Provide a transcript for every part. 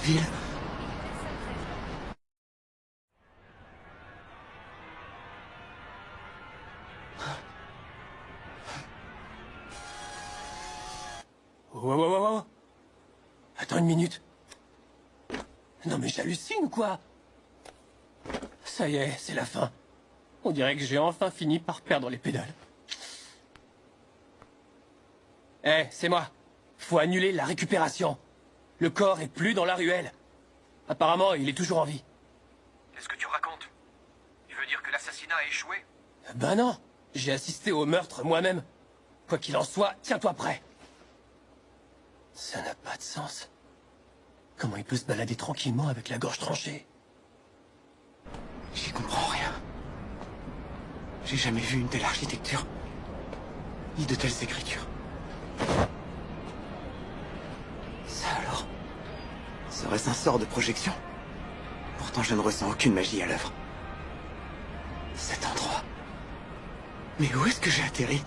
ville. Oh. Attends une minute. Non mais j'hallucine ou quoi? Ça y est, c'est la fin. On dirait que j'ai enfin fini par perdre les pédales. C'est moi. Faut annuler la récupération. Le corps est plus dans la ruelle. Apparemment, il est toujours en vie. Qu'est-ce que tu racontes? Tu veux dire que l'assassinat a échoué? Ben non, j'ai assisté au meurtre moi-même. Quoi qu'il en soit, tiens-toi prêt. Ça n'a pas de sens. Comment il peut se balader tranquillement avec la gorge tranchée? J'y comprends rien. J'ai jamais vu une telle architecture, ni de telles écritures. Ça alors? Serait-ce un sort de projection? Pourtant je ne ressens aucune magie à l'œuvre. Cet endroit... Mais où est-ce que j'ai atterri?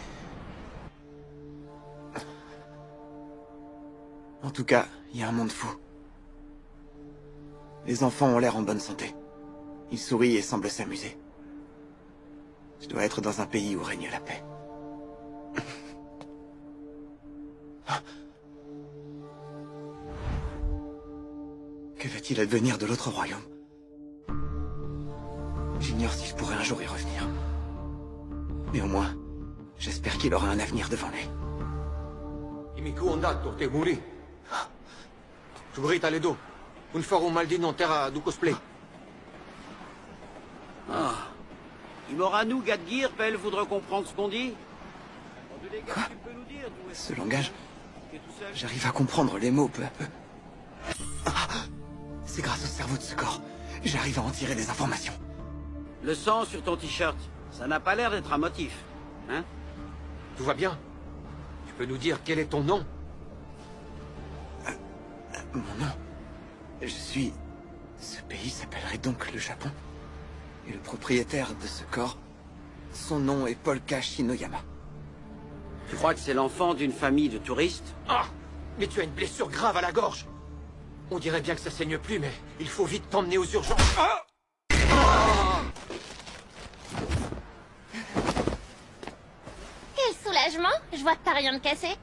En tout cas, il y a un monde fou. Les enfants ont l'air en bonne santé. Ils sourient et semblent s'amuser. Je dois être dans un pays où règne la paix. Que va-t-il advenir de l'autre royaume? J'ignore si je pourrai un jour y revenir. Mais au moins, j'espère qu'il aura un avenir devant lui. Dimmi tu andato, te morì. Giurita le do. Un forum maldino en terra du cosplay. Ah. Imoranu, Gadgir, Pell voudra comprendre ce qu'on dit? Quoi? Ce langage, j'arrive à comprendre les mots peu à peu. Ah, c'est grâce au cerveau de ce corps. J'arrive à en tirer des informations. Le sang sur ton t-shirt, ça n'a pas l'air d'être un motif, hein? Tout va bien? Tu peux nous dire quel est ton nom? Mon nom? Je suis... Ce pays s'appellerait donc le Japon. Et le propriétaire de ce corps, son nom est Polka Shinoyama. Tu crois que c'est l'enfant d'une famille de touristes? Ah! Mais tu as une blessure grave à la gorge. On dirait bien que ça saigne plus, mais il faut vite t'emmener aux urgences. Ah! Quel soulagement! Je vois que t'as rien de cassé.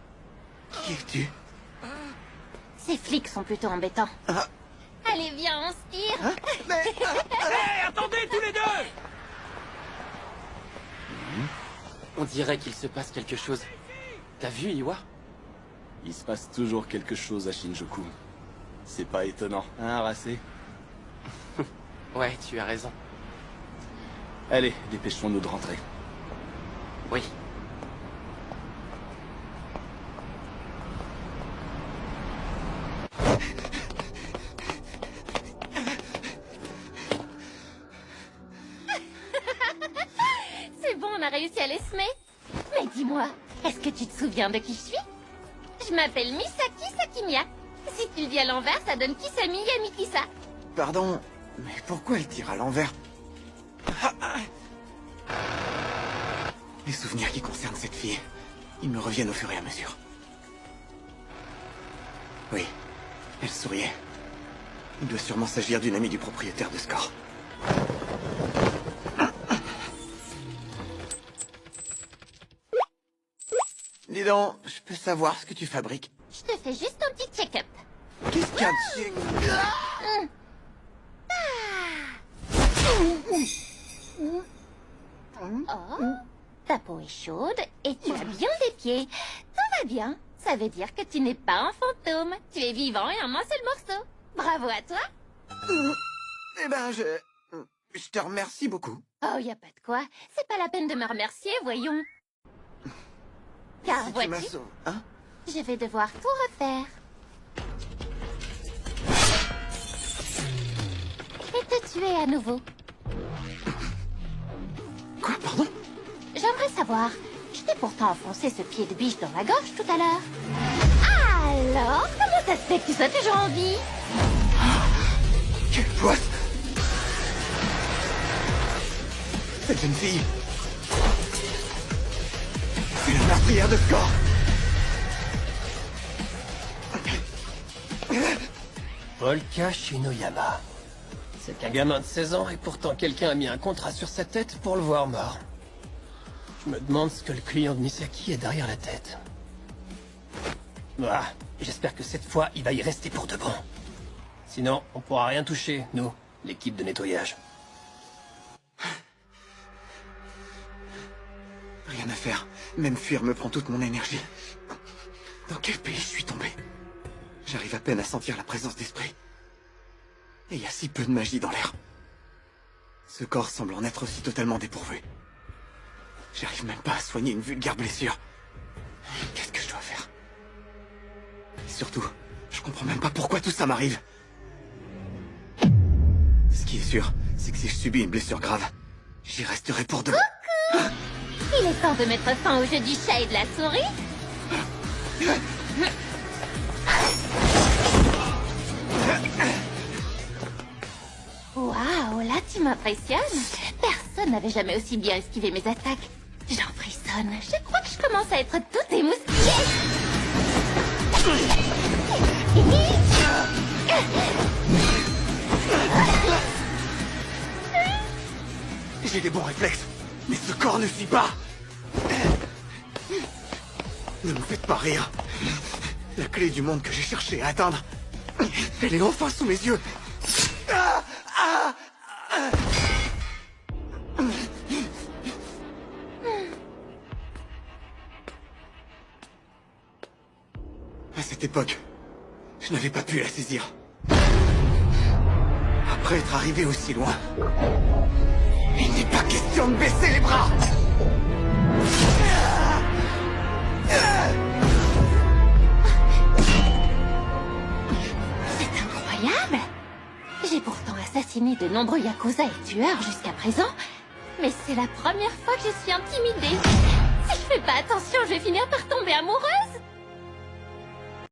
Qui es-tu? Ces flics sont plutôt embêtants. Ah. Allez, viens, on se tire. Hein? Mais... Hé, attendez tous les deux! On dirait qu'il se passe quelque chose. T'as vu, Iwa? Il se passe toujours quelque chose à Shinjuku. C'est pas étonnant, hein, Racé? Ouais, tu as raison. Allez, dépêchons-nous de rentrer. Oui. C'est bon, on a réussi à les semer. Mais dis-moi, est-ce que tu te souviens de qui je suis? Je m'appelle Misaki Sakimiya. Si tu le dis à l'envers, ça donne Kisami Yamikisa. Pardon, mais pourquoi elle tire à l'envers? Les souvenirs qui concernent cette fille, ils me reviennent au fur et à mesure. Oui, elle souriait. Il doit sûrement s'agir d'une amie du propriétaire de ce corps. Dis donc, je peux savoir ce que tu fabriques? Je te fais juste un petit check-up. Qu'est-ce qu'il y a dessus? Oh, ta peau est chaude et tu as bien des pieds. Tout va bien. Ça veut dire que tu n'es pas un fantôme. Tu es vivant et en un seul morceau. Bravo à toi. Eh ben, je te remercie beaucoup. Oh, y a pas de quoi. C'est pas la peine de me remercier, voyons. Car Si tu m'as vois-tu, sauvé, hein? je vais devoir tout refaire. Et te tuer à nouveau. Quoi, pardon? J'aimerais savoir, je t'ai pourtant enfoncé ce pied de biche dans la gorge tout à l'heure. Alors, comment ça se fait que tu sois toujours en vie? Quelle poisse! Cette jeune fille... C'est la meurtrière de ce corps! Volka Shinoyama. C'est qu'un gamin de 16 ans et pourtant quelqu'un a mis un contrat sur sa tête pour le voir mort. Je me demande ce que le client de Misaki a derrière la tête. Ah, j'espère que cette fois, il va y rester pour de bon. Sinon, on pourra rien toucher, nous, l'équipe de nettoyage. Rien à faire. Même fuir me prend toute mon énergie. Dans quel pays je suis tombé? J'arrive à peine à sentir la présence d'esprit. Et il y a si peu de magie dans l'air. Ce corps semble en être aussi totalement dépourvu. J'arrive même pas à soigner une vulgaire blessure. Qu'est-ce que je dois faire? Et surtout, je comprends même pas pourquoi tout ça m'arrive. Ce qui est sûr, c'est que si je subis une blessure grave, j'y resterai pour de bon. Coucou! Il est temps de mettre fin au jeu du chat et de la souris. Waouh, là tu m'impressionnes. Personne n'avait jamais aussi bien esquivé mes attaques. J'en frissonne. Je crois que je commence à être toute émoustillée. J'ai des bons réflexes, mais ce corps ne suit pas. Ne me faites pas rire. La clé du monde que j'ai cherché à atteindre, elle est enfin sous mes yeux. À cette époque, je n'avais pas pu la saisir. Après être arrivé aussi loin, il n'est pas question de baisser les bras. C'est incroyable. J'ai pourtant assassiné de nombreux yakuza et tueurs jusqu'à présent, mais c'est la première fois que je suis intimidée. Si je fais pas attention, je vais finir par tomber amoureuse.